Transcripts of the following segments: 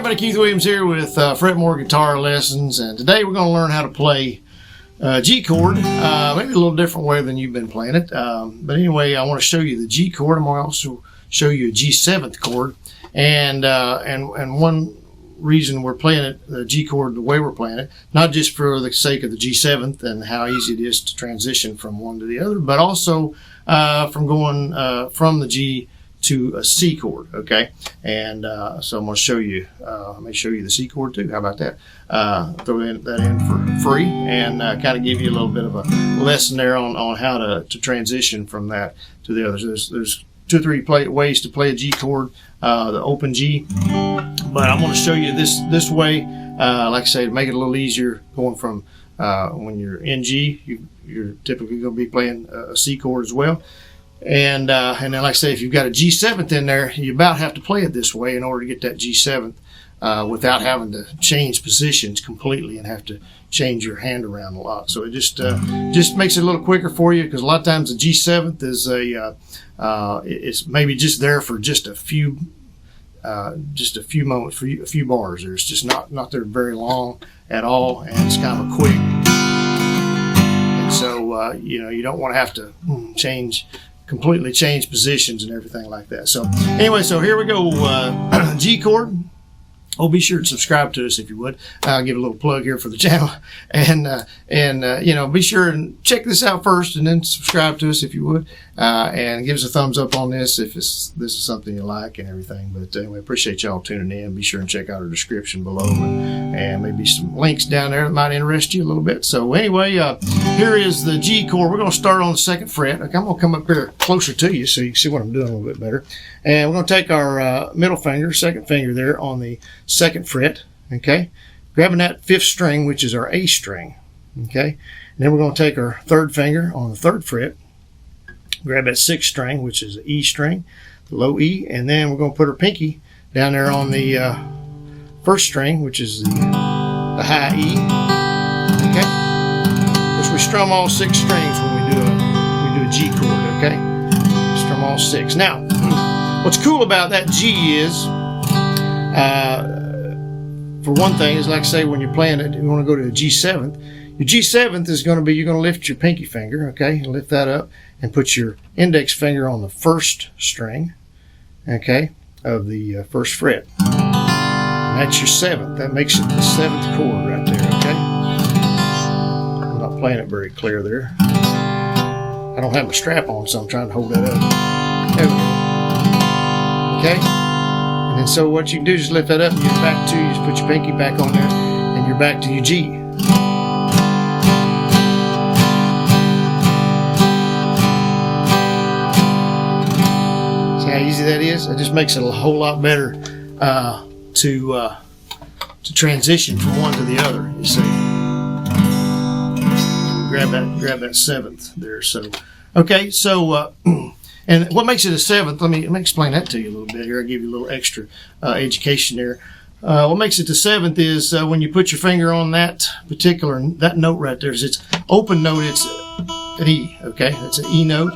everybody, Keith Williams here with Fretmore Guitar Lessons, and today we're going to learn how to play G chord, maybe a little different way than you've been playing it. But anyway, I want to show you the G chord. I'm going to also show you a G7th chord, and one reason we're playing it, the G chord, the way we're playing it, not just for the sake of the G7th and how easy it is to transition from one to the other, but also from going from the G to a C chord, okay? And so I'm going to show you, let me show you the C chord too. How about that? Throw that in for free and kind of give you a little bit of a lesson there on how to transition from that to the others. There's two or three ways to play a G chord, the open G, but I'm going to show you this way, like I say, to make it a little easier going from when you're in G, you're typically going to be playing a C chord as well. And then, like I say, if you've got a G7th in there, you about have to play it this way in order to get that G7th without having to change positions completely and have to change your hand around a lot. So it just makes it a little quicker for you, because a lot of times the G7th is it's maybe just there for just a few moments, for a few bars. It's just not there very long at all, and it's kind of a quick. And so you don't want to have to completely change positions and everything like that. So anyway, so here we go. G chord. Oh, be sure to subscribe to us if you would. I'll give a little plug here for the channel, and be sure and check this out first, and then subscribe to us if you would, and give us a thumbs up on this if this is something you like and everything. But anyway, appreciate y'all tuning in. Be sure and check out our description below, and maybe some links down there that might interest you a little bit. So anyway, here is the G chord. We're going to start on the 2nd fret. Okay, I'm going to come up here closer to you so you can see what I'm doing a little bit better. And we're going to take our middle finger, 2nd finger there on the 2nd fret, okay, grabbing that 5th string, which is our A string, okay, and then we're going to take our 3rd finger on the 3rd fret, grab that 6th string, which is the E string, the low E, and then we're going to put our pinky down there on the 1st string, which is the high E, okay. Of course, we strum all 6 strings when we do a G chord, okay, strum all 6. Now, what's cool about that G is, for one thing, is like I say, when you're playing it, you want to go to a G7th. Your G7th is going to be, you're going to lift your pinky finger, okay, lift that up and put your index finger on the 1st string, okay, of the 1st fret. And that's your 7th. That makes it the 7th chord right there, okay. I'm not playing it very clear there. I don't have my strap on, so I'm trying to hold that up. There we go. Okay. And then so what you can do is just lift that up and get back to, you just put your pinky back on there, and you're back to your G. See how easy that is? It just makes it a whole lot better to transition from one to the other, you see. Grab that 7th there. So okay, so and what makes it a 7th, let me explain that to you a little bit here. I'll give you a little extra education there. What makes it the 7th is when you put your finger on that note right there. It's open note, it's an E, okay? It's an E note.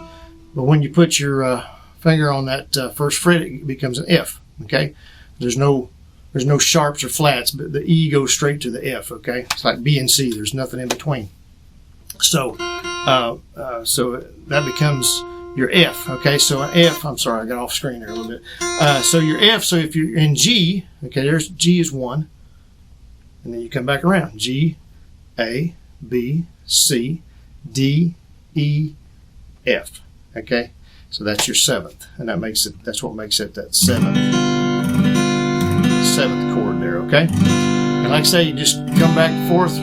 But when you put your finger on that 1st fret, it becomes an F, okay? There's no sharps or flats, but the E goes straight to the F, okay? It's like B and C. There's nothing in between. So that becomes your F, okay? So an F, I'm sorry, I got off screen there a little bit. So your F, so if you're in G, okay, there's G is 1, and then you come back around. G, A, B, C, D, E, F, okay? So that's your 7th, and that's what makes it that 7th chord there, okay? And like I say, you just come back and forth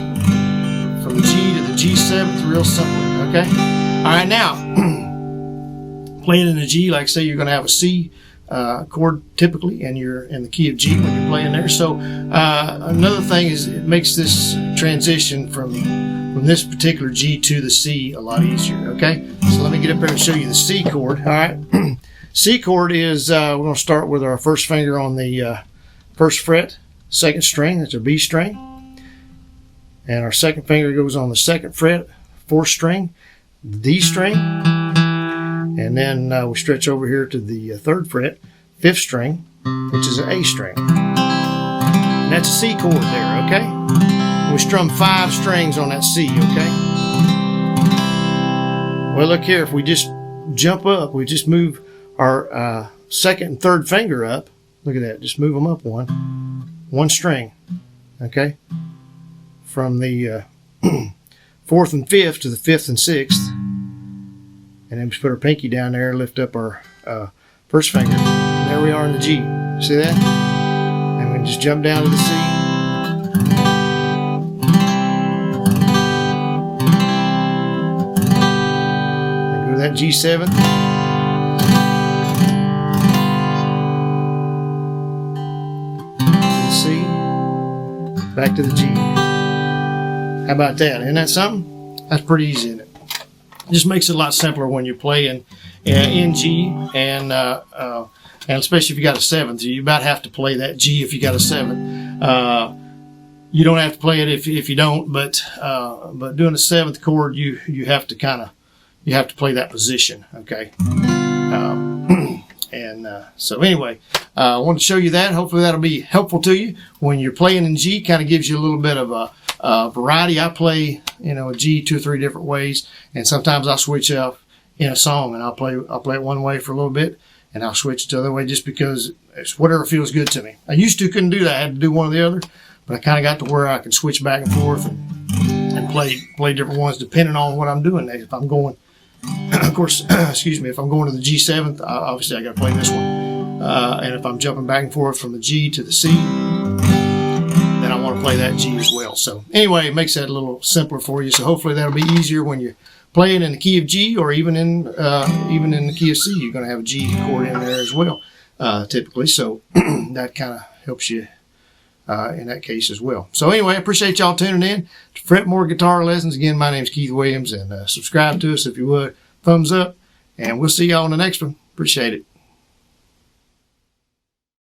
from the G to the G7th, real simply, okay? All right, now, playing in the G, like I say, you're going to have a C chord typically, and you're in the key of G when you're playing there. So another thing is it makes this transition from this particular G to the C a lot easier, okay? So let me get up there and show you the C chord, all right? C chord is, we're going to start with our 1st finger on the 1st fret, 2nd string, that's our B string. And our 2nd finger goes on the 2nd fret, 4th string, the D string, and then we stretch over here to the 3rd fret, 5th string, which is an A string. And that's a C chord there, okay? We strum 5 strings on that C, okay? Well, look here, if we just jump up, we just move our second and third finger up. Look at that, just move them up one string, okay? From the 4th and 5th to the 5th and 6th. And then just put our pinky down there, lift up our first finger. And there we are in the G. See that? And we just jump down to the C. And go to that G7. To the C. Back to the G. How about that? Isn't that something? That's pretty easy, isn't it? Just makes it a lot simpler when you're playing in G, and especially if you got a 7th. You about have to play that G if you got a 7th. You don't have to play it if you don't, but doing a 7th chord, you have to play that position, okay? So anyway, I wanted to show you that. Hopefully that'll be helpful to you when you're playing in G. Kind of gives you a little bit of a variety. I play, a G 2 or 3 different ways, and sometimes I'll switch up in a song, and I'll play it one way for a little bit, and I'll switch it to the other way just because it's whatever feels good to me. I used to couldn't do that. I had to do one or the other, but I kind of got to where I can switch back and forth and play different ones depending on what I'm doing. If I'm going, of course, excuse me, if I'm going to the G7th, obviously I got to play this one. And if I'm jumping back and forth from the G to the C, then I want to play that G as well. So anyway, it makes that a little simpler for you. So hopefully that'll be easier when you're playing in the key of G, or even in the key of C. You're going to have a G chord in there as well, typically. So that kind of helps you in that case as well. So anyway, I appreciate y'all tuning in to Fretmore Guitar Lessons. Again, my name's Keith Williams, and subscribe to us if you would. Thumbs up, and we'll see y'all on the next one. Appreciate it.